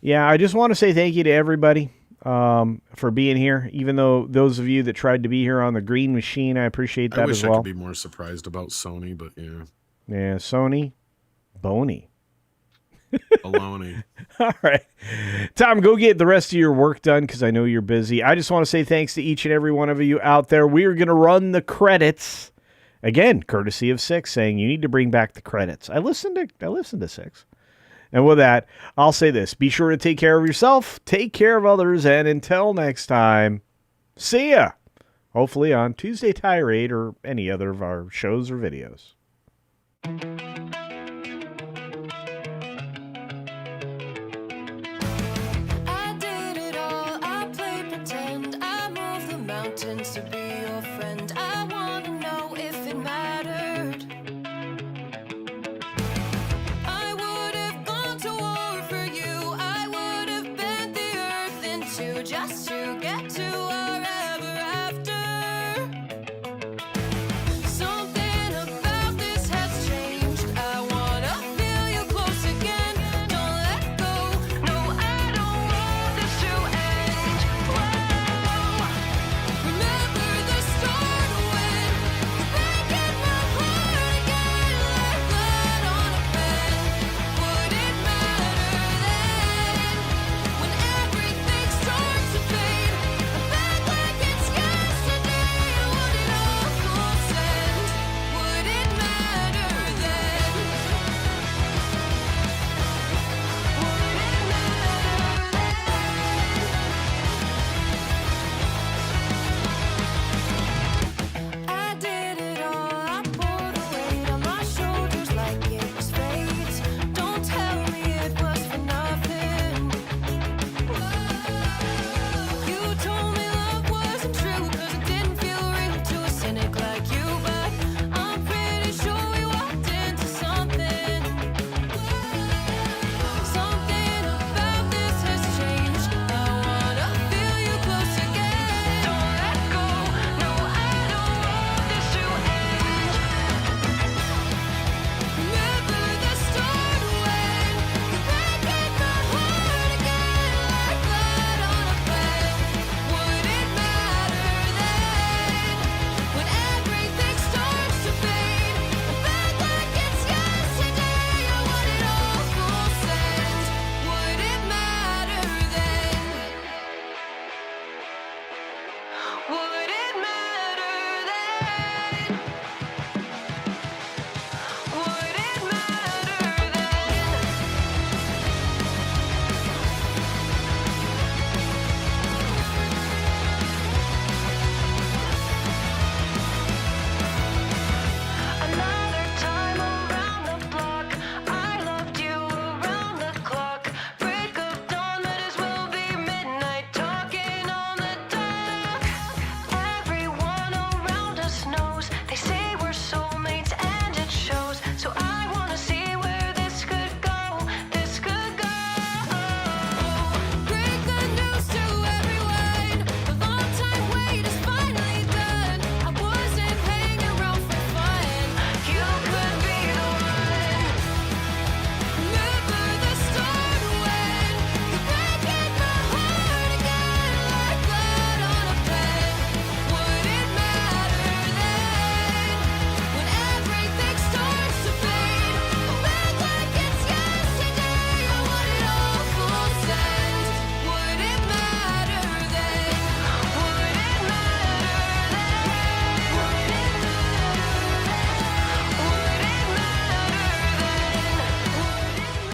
Yeah, I just want to say thank you to everybody for being here. Even though those of you that tried to be here on the green machine, I appreciate that as well. I wish I could be more surprised about Sony, but yeah. Yeah, Sony, Boney. Baloney. All right. Tom, go get the rest of your work done because I know you're busy. I just want to say thanks to each and every one of you out there. We are going to run the credits. Again, courtesy of Six saying you need to bring back the credits. I listened to Six. And with that, I'll say this. Be sure to take care of yourself, take care of others, and until next time, see ya. Hopefully on Tuesday Tirade or any other of our shows or videos. To be your friend, I wanna know if it mattered. just to get to wherever